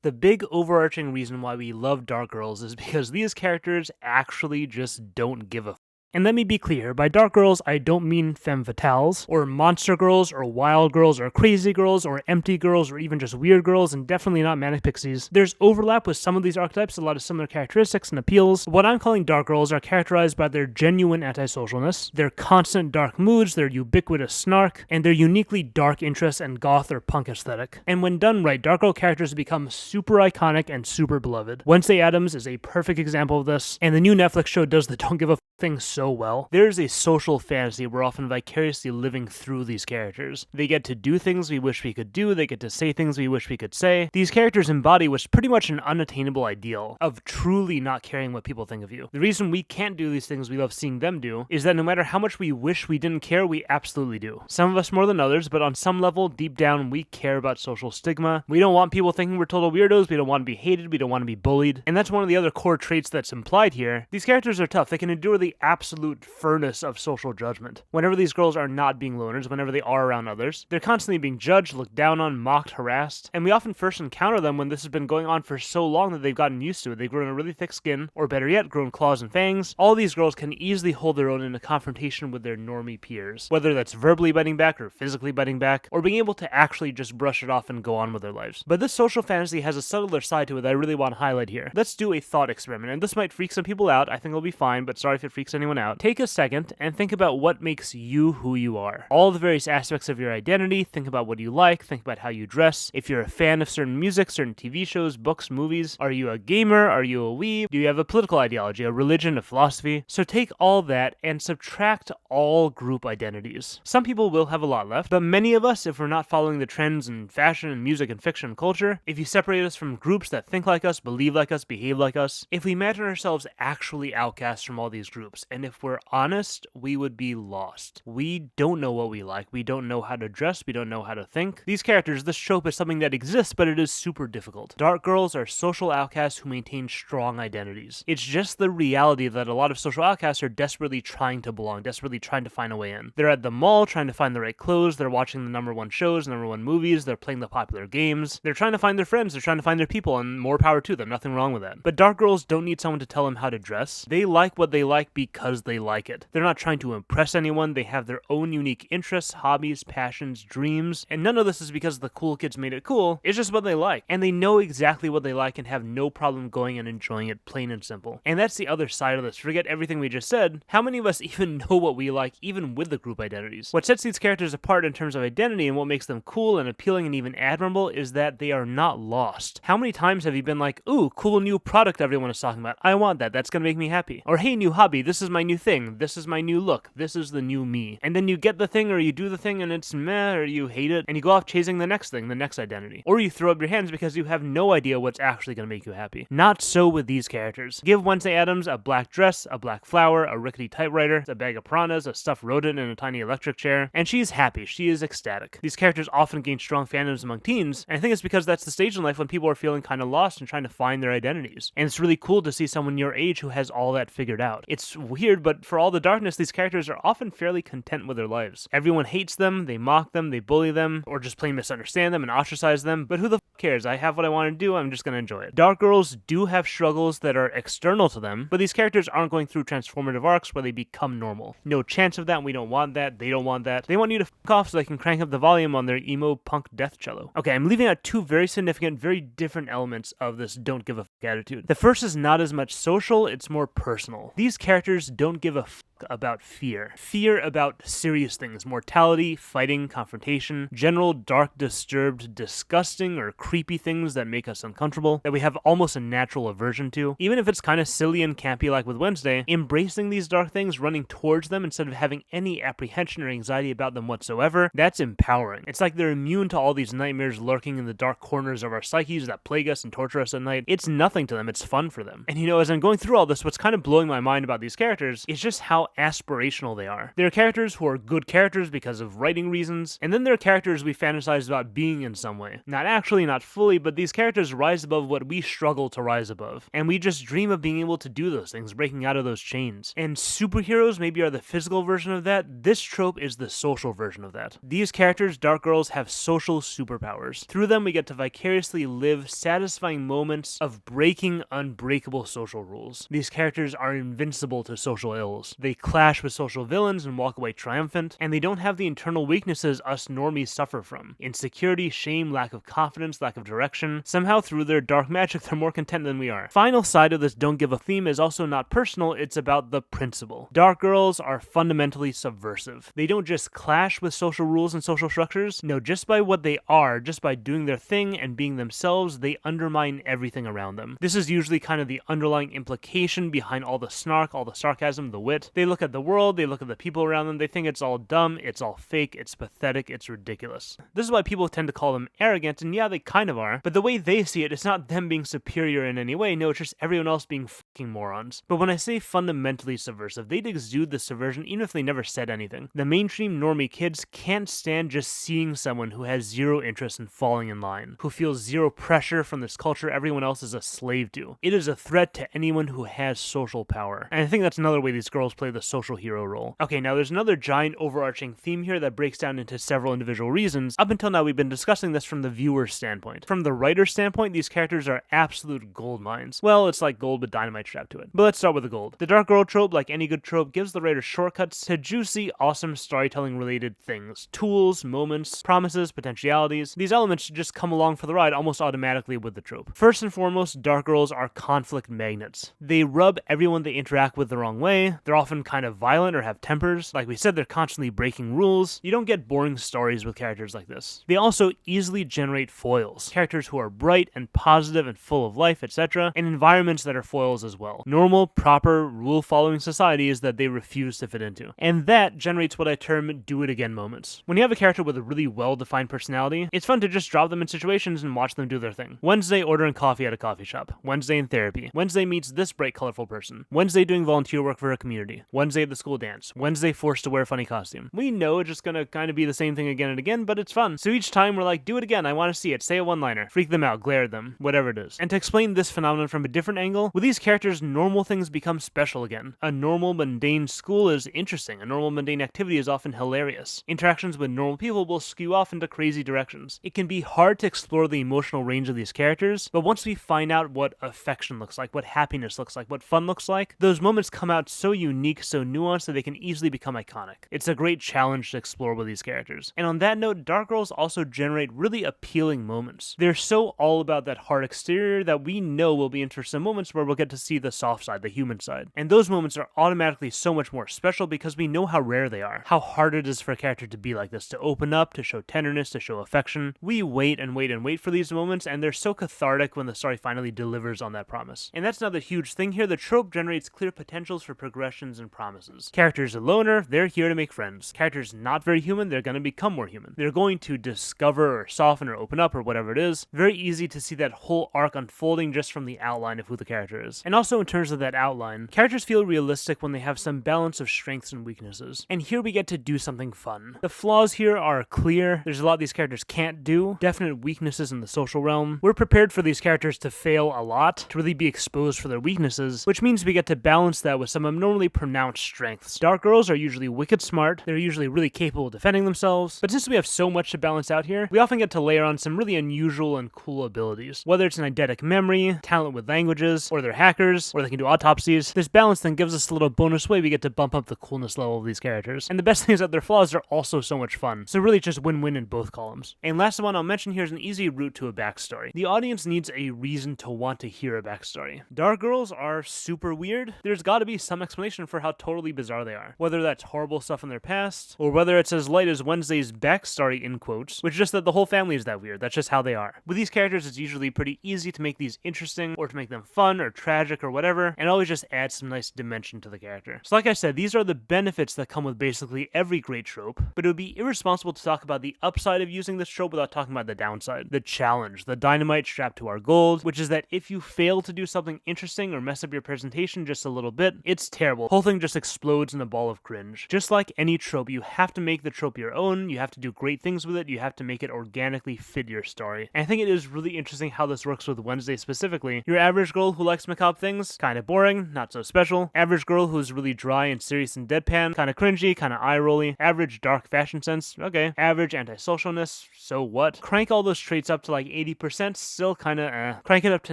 The big overarching reason why we love dark girls is because these characters actually just don't give a and let me be clear, by dark girls, I don't mean femme fatales, or monster girls, or wild girls, or crazy girls, or empty girls, or even just weird girls, and definitely not manic pixies. There's overlap with some of these archetypes, a lot of similar characteristics and appeals. What I'm calling dark girls are characterized by their genuine antisocialness, their constant dark moods, their ubiquitous snark, and their uniquely dark interests and goth or punk aesthetic. And when done right, dark girl characters become super iconic and super beloved. Wednesday Addams is a perfect example of this, and the new Netflix show does the don't give a thing so well. There's a social fantasy we're often vicariously living through these characters. They get to do things we wish we could do, they get to say things we wish we could say. These characters embody what's pretty much an unattainable ideal of truly not caring what people think of you. The reason we can't do these things we love seeing them do is that no matter how much we wish we didn't care, we absolutely do. Some of us more than others, but on some level, deep down, we care about social stigma. We don't want people thinking we're total weirdos, we don't want to be hated, we don't want to be bullied, and that's one of the other core traits that's implied here. These characters are tough, they can endure the absolute furnace of social judgment. Whenever these girls are not being loners, whenever they are around others, they're constantly being judged, looked down on, mocked, harassed, and we often first encounter them when this has been going on for so long that they've gotten used to it. They've grown a really thick skin, or better yet, grown claws and fangs. All these girls can easily hold their own in a confrontation with their normie peers, whether that's verbally biting back or physically biting back, or being able to actually just brush it off and go on with their lives. But this social fantasy has a subtler side to it that I really want to highlight here. Let's do a thought experiment, and this might freak some people out. I think it'll be fine, but sorry if it freaks anyone out. Take a second and think about what makes you who you are. All the various aspects of your identity, think about what you like, think about how you dress. If you're a fan of certain music, certain TV shows, books, movies, are you a gamer? Are you a weeb? Do you have a political ideology, a religion, a philosophy? So take all that and subtract all group identities. Some people will have a lot left, but many of us, if we're not following the trends in fashion and music and fiction and culture, if you separate us from groups that think like us, believe like us, behave like us, if we imagine ourselves actually outcasts from all these groups, and if we're honest, we would be lost. We don't know what we like. We don't know how to dress. We don't know how to think. These characters, this trope is something that exists, but it is super difficult. Dark girls are social outcasts who maintain strong identities. It's just the reality that a lot of social outcasts are desperately trying to belong, desperately trying to find a way in. They're at the mall trying to find the right clothes. They're watching the number one shows, number one movies. They're playing the popular games. They're trying to find their friends. They're trying to find their people, and more power to them. Nothing wrong with that. But dark girls don't need someone to tell them how to dress. They like what they like because they like it. They're not trying to impress anyone. They have their own unique interests, hobbies, passions, dreams, and none of this is because the cool kids made it cool. It's just what they like, and they know exactly what they like and have no problem going and enjoying it, plain and simple. And that's the other side of this. Forget everything we just said. How many of us even know what we like, even with the group identities? What sets these characters apart in terms of identity and what makes them cool and appealing and even admirable is that they are not lost. How many times have you been like, ooh, cool new product everyone is talking about. I want that. That's gonna make me happy. Or hey, new hobby. This is my new thing. This is my new look. This is the new me. And then you get the thing or you do the thing and it's meh, or you hate it and you go off chasing the next thing, the next identity. Or you throw up your hands because you have no idea what's actually gonna make you happy. Not so with these characters. Give Wednesday Addams a black dress, a black flower, a rickety typewriter, a bag of piranhas, a stuffed rodent, and a tiny electric chair, and she's happy. She is ecstatic. These characters often gain strong fandoms among teens, and I think it's because that's the stage in life when people are feeling kind of lost and trying to find their identities. And it's really cool to see someone your age who has all that figured out. It's weird, but for all the darkness, these characters are often fairly content with their lives. Everyone hates them, they mock them, they bully them, or just plain misunderstand them and ostracize them, but who the f cares? I have what I want to do, I'm just gonna enjoy it. Dark girls do have struggles that are external to them, but these characters aren't going through transformative arcs where they become normal. No chance of that, we don't want that, they don't want that. They want you to f off so they can crank up the volume on their emo punk death cello. Okay, I'm leaving out two very significant, very different elements of this don't give a f attitude. The first is not as much social, it's more personal. These characters don't give a f about fear. Fear about serious things, mortality, fighting, confrontation, general dark, disturbed, disgusting, or creepy things that make us uncomfortable, that we have almost a natural aversion to. Even if it's kind of silly and campy like with Wednesday, embracing these dark things, running towards them instead of having any apprehension or anxiety about them whatsoever, that's empowering. It's like they're immune to all these nightmares lurking in the dark corners of our psyches that plague us and torture us at night. It's nothing to them, it's fun for them. And you know, as I'm going through all this, what's kind of blowing my mind about these characters is just how aspirational they are. There are characters who are good characters because of writing reasons, and then there are characters we fantasize about being in some way. Not actually, not fully, but these characters rise above what we struggle to rise above. And we just dream of being able to do those things, breaking out of those chains. And superheroes maybe are the physical version of that. This trope is the social version of that. These characters, dark girls, have social superpowers. Through them, we get to vicariously live satisfying moments of breaking unbreakable social rules. These characters are invincible to social ills. They clash with social villains and walk away triumphant, and they don't have the internal weaknesses us normies suffer from. Insecurity, shame, lack of confidence, lack of direction. Somehow through their dark magic, they're more content than we are. Final side of this don't give a theme is also not personal, it's about the principle. Dark girls are fundamentally subversive. They don't just clash with social rules and social structures. No, just by what they are, just by doing their thing and being themselves, they undermine everything around them. This is usually kind of the underlying implication behind all the snark, all the sarcasm, the wit. They look at the world, they look at the people around them, they think it's all dumb, it's all fake, it's pathetic, it's ridiculous. This is why people tend to call them arrogant, and yeah, they kind of are, but the way they see it, it's not them being superior in any way, no, it's just everyone else being fucking morons. But when I say fundamentally subversive, they'd exude the subversion even if they never said anything. The mainstream normie kids can't stand just seeing someone who has zero interest in falling in line, who feels zero pressure from this culture everyone else is a slave to. It is a threat to anyone who has social power. And I think that's another way these girls play the social hero role. Okay, now there's another giant overarching theme here that breaks down into several individual reasons. Up until now, we've been discussing this from the viewer's standpoint. From the writer's standpoint, these characters are absolute gold mines. Well, it's like gold with dynamite strapped to it. But let's start with the gold. The dark girl trope, like any good trope, gives the writer shortcuts to juicy, awesome storytelling related things. Tools, moments, promises, potentialities. These elements just come along for the ride almost automatically with the trope. First and foremost, dark girls are conflict magnets. They rub everyone they interact with the wrong way. They're often kind of violent or have tempers. Like we said, they're constantly breaking rules. You don't get boring stories with characters like this. They also easily generate foils. Characters who are bright and positive and full of life, etc., and environments that are foils as well. Normal, proper, rule-following societies that they refuse to fit into. And that generates what I term do-it-again moments. When you have a character with a really well-defined personality, it's fun to just drop them in situations and watch them do their thing. Wednesday ordering coffee at a coffee shop. Wednesday in therapy. Wednesday meets this bright, colorful person. Wednesday doing volunteer work for a community. Wednesday at the school dance. Wednesday forced to wear a funny costume. We know it's just gonna kind of be the same thing again and again, but it's fun. So each time we're like, do it again, I want to see it, say a one-liner, freak them out, glare at them, whatever it is. And to explain this phenomenon from a different angle, with these characters, normal things become special again. A normal, mundane school is interesting. A normal, mundane activity is often hilarious. Interactions with normal people will skew off into crazy directions. It can be hard to explore the emotional range of these characters, but once we find out what affection looks like, what happiness looks like, what fun looks like, those moments come out so unique, so nuanced that they can easily become iconic. It's a great challenge to explore with these characters. And on that note, dark girls also generate really appealing moments. They're so all about that hard exterior that we know will be into some moments where we'll get to see the soft side, the human side. And those moments are automatically so much more special because we know how rare they are, how hard it is for a character to be like this, to open up, to show tenderness, to show affection. We wait and wait and wait for these moments, and they're so cathartic when the story finally delivers on that promise. And that's another huge thing here. The trope generates clear potentials for progressions and promises. Characters a loner, they're here to make friends. Characters not very human, they're going to become more human. They're going to discover or soften or open up or whatever it is. Very easy to see that whole arc unfolding just from the outline of who the character is. And also in terms of that outline, characters feel realistic when they have some balance of strengths and weaknesses. And here we get to do something fun. The flaws here are clear. There's a lot these characters can't do. Definite weaknesses in the social realm. We're prepared for these characters to fail a lot, to really be exposed for their weaknesses, which means we get to balance that with some abnormally pronounced strengths. Dark girls are usually wicked smart. They're usually really capable of defending themselves. But since we have so much to balance out here, we often get to layer on some really unusual and cool abilities. Whether it's an eidetic memory, talent with languages, or they're hackers, or they can do autopsies, this balance then gives us a little bonus way we get to bump up the coolness level of these characters. And the best thing is that their flaws are also so much fun. So really just win-win in both columns. And last one I'll mention here is an easy route to a backstory. The audience needs a reason to want to hear a backstory. Dark girls are super weird. There's gotta be some explanation for how totally bizarre they are. Whether that's horrible stuff in their past, or whether it's as light as Wednesday's backstory in quotes, which is just that the whole family is that weird. That's just how they are. With these characters, it's usually pretty easy to make these interesting, or to make them fun, or tragic, or whatever, and always just add some nice dimension to the character. So like I said, these are the benefits that come with basically every great trope, but it would be irresponsible to talk about the upside of using this trope without talking about the downside. The challenge, the dynamite strapped to our gold, which is that if you fail to do something interesting or mess up your presentation just a little bit, it's terrible. The whole thing everything just explodes in a ball of cringe. Just like any trope, you have to make the trope your own, you have to do great things with it, you have to make it organically fit your story. And I think it is really interesting how this works with Wednesday specifically. Your average girl who likes macabre things, kind of boring, not so special. Average girl who's really dry and serious and deadpan, kind of cringy, kind of eye-rolly. Average dark fashion sense, okay. Average antisocialness, so what? Crank all those traits up to like 80%, still kind of Crank it up to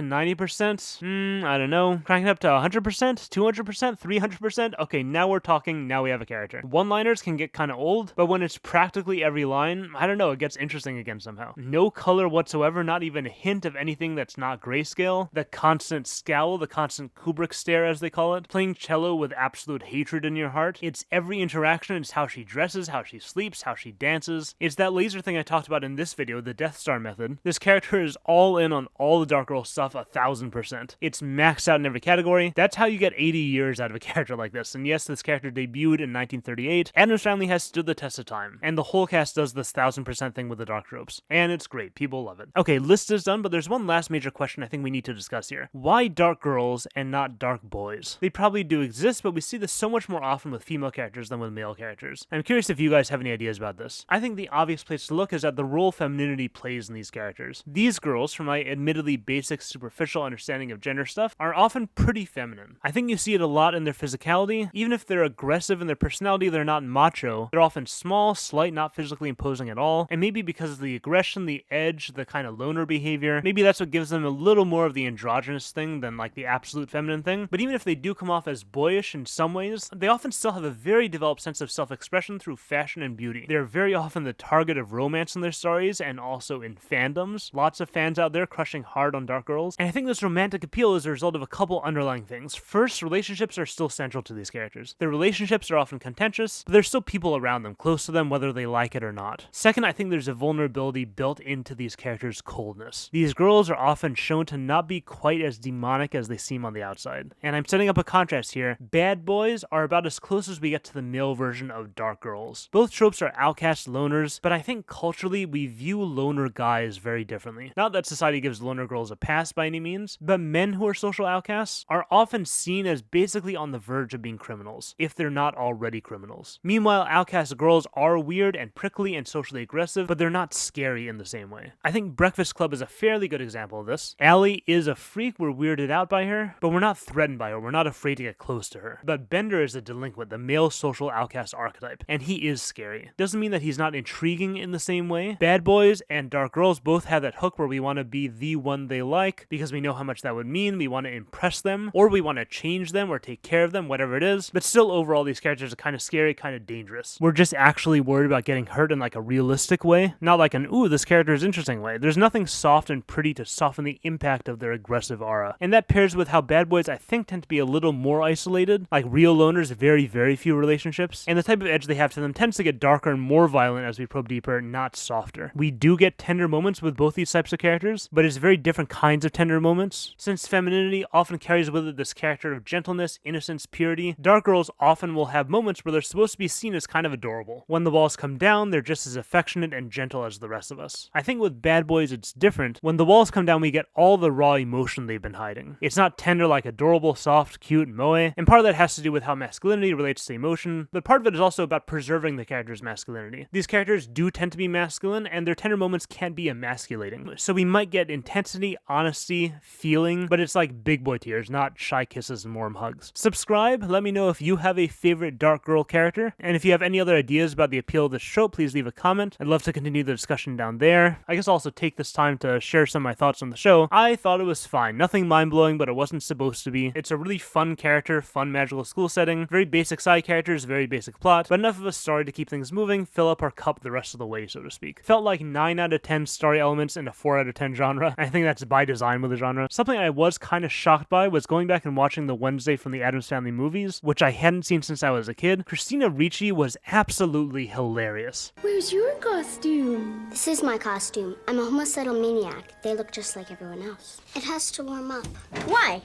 90%, I don't know. Crank it up to 100%, 200%, 300%, okay, now we're talking, now we have a character. One-liners can get kind of old, but when it's practically every line, I don't know, it gets interesting again somehow. No color whatsoever, not even a hint of anything that's not grayscale. The constant scowl, the constant Kubrick stare as they call it. Playing cello with absolute hatred in your heart. It's every interaction, it's how she dresses, how she sleeps, how she dances. It's that laser thing I talked about in this video, the Death Star method. This character is all in on all the Dark Girl stuff 1000%. It's maxed out in every category. That's how you get 80 years out of a character like this. And yes, this character debuted in 1938. Addams Family has stood the test of time. And the whole cast does this 1000% thing with the dark tropes. And it's great. People love it. Okay, list is done, but there's one last major question I think we need to discuss here. Why dark girls and not dark boys? They probably do exist, but we see this so much more often with female characters than with male characters. I'm curious if you guys have any ideas about this. I think the obvious place to look is at the role femininity plays in these characters. These girls, from my admittedly basic, superficial understanding of gender stuff, are often pretty feminine. I think you see it a lot in their physicality. Even if they're aggressive in their personality, they're not macho. They're often small, slight, not physically imposing at all, and maybe because of the aggression, the edge, the kind of loner behavior, maybe that's what gives them a little more of the androgynous thing than like the absolute feminine thing. But even if they do come off as boyish in some ways, they often still have a very developed sense of self-expression through fashion and beauty. They're very often the target of romance in their stories and also in fandoms. Lots of fans out there crushing hard on dark girls. And I think this romantic appeal is a result of a couple underlying things. First, relationships are still central to these characters. Their relationships are often contentious, but there's still people around them, close to them, whether they like it or not. Second, I think there's a vulnerability built into these characters' coldness. These girls are often shown to not be quite as demonic as they seem on the outside. And I'm setting up a contrast here. Bad boys are about as close as we get to the male version of dark girls. Both tropes are outcast loners, but I think culturally we view loner guys very differently. Not that society gives loner girls a pass by any means, but men who are social outcasts are often seen as basically on the verge of being criminals, if they're not already criminals. Meanwhile, outcast girls are weird and prickly and socially aggressive, but they're not scary in the same way. I think Breakfast Club is a fairly good example of this. Allie is a freak, we're weirded out by her, but we're not threatened by her, we're not afraid to get close to her. But Bender is a delinquent, the male social outcast archetype, and he is scary. Doesn't mean that he's not intriguing in the same way. Bad boys and dark girls both have that hook where we want to be the one they like, because we know how much that would mean, we want to impress them, or we want to change them or take care of them, whatever it is, but still overall these characters are kind of scary, kind of dangerous. We're just actually worried about getting hurt in like a realistic way, not like an, ooh, this character is interesting way. There's nothing soft and pretty to soften the impact of their aggressive aura. And that pairs with how bad boys I think tend to be a little more isolated, like real loners, very few relationships, and the type of edge they have to them tends to get darker and more violent as we probe deeper, not softer. We do get tender moments with both these types of characters, but it's very different kinds of tender moments. Since femininity often carries with it this character of gentleness, innocence, purity, dark girls often will have moments where they're supposed to be seen as kind of adorable. When the walls come down, they're just as affectionate and gentle as the rest of us. I think with bad boys it's different. When the walls come down, we get all the raw emotion they've been hiding. It's not tender like adorable, soft, cute, moe, and part of that has to do with how masculinity relates to emotion, but part of it is also about preserving the character's masculinity. These characters do tend to be masculine, and their tender moments can't be emasculating. So we might get intensity, honesty, feeling, but it's like big boy tears, not shy kisses and warm hugs. Subscribe, let me know if you have a favorite dark girl character, and if you have any other ideas about the appeal of this show, please leave a comment. I'd love to continue the discussion down there. I guess I'll also take this time to share some of my thoughts on the show. I thought it was fine. Nothing mind-blowing, but it wasn't supposed to be. It's a really fun character, fun magical school setting, very basic side characters, very basic plot, but enough of a story to keep things moving, fill up our cup the rest of the way, so to speak. Felt like 9 out of 10 story elements in a 4 out of 10 genre. I think that's by design with the genre. Something I was kind of shocked by was going back and watching the Wednesday from the Addams Family movies, which I hadn't seen since I was a kid. Christina Ricci was absolutely hilarious. Where's your costume? This is my costume. I'm a homicidal maniac. They look just like everyone else. It has to warm up. Why?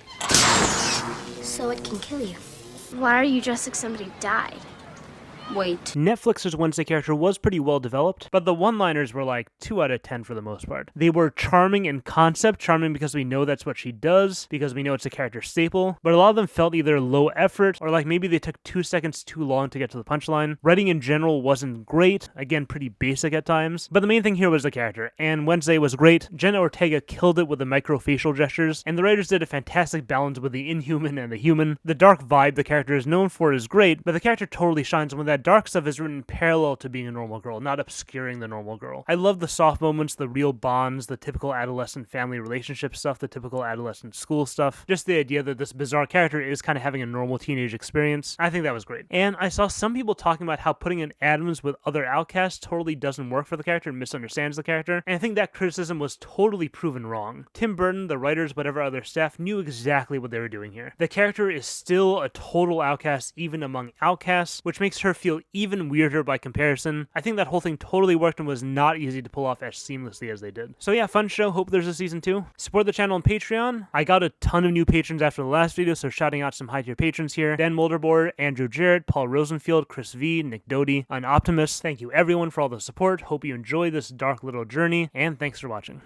So it can kill you. Why are you dressed like somebody died? Wait. Netflix's Wednesday character was pretty well developed, but the one-liners were like 2 out of 10 for the most part. They were charming in concept, charming because we know that's what she does, because we know it's a character staple, but a lot of them felt either low effort, or like maybe they took 2 seconds too long to get to the punchline. Writing in general wasn't great, again pretty basic at times, but the main thing here was the character, and Wednesday was great. Jenna Ortega killed it with the microfacial gestures, and the writers did a fantastic balance with the inhuman and the human. The dark vibe the character is known for is great, but the character totally shines when that dark stuff is written parallel to being a normal girl, not obscuring the normal girl. I love the soft moments, the real bonds, the typical adolescent family relationship stuff, the typical adolescent school stuff, just the idea that this bizarre character is kind of having a normal teenage experience. I think that was great. And I saw some people talking about how putting in Addams with other outcasts totally doesn't work for the character and misunderstands the character, and I think that criticism was totally proven wrong. Tim Burton, the writers, whatever other staff knew exactly what they were doing here. The character is still a total outcast even among outcasts, which makes her feel even weirder by comparison. I think that whole thing totally worked and was not easy to pull off as seamlessly as they did. So yeah, fun show. Hope there's a season 2. Support the channel on Patreon. I got a ton of new patrons after the last video, so shouting out some high tier patrons here: Dan Molderboard, Andrew Jarrett, Paul Rosenfield, Chris V, Nick Doty, and Optimus. Thank you everyone for all the support. Hope you enjoy this dark little journey, and thanks for watching.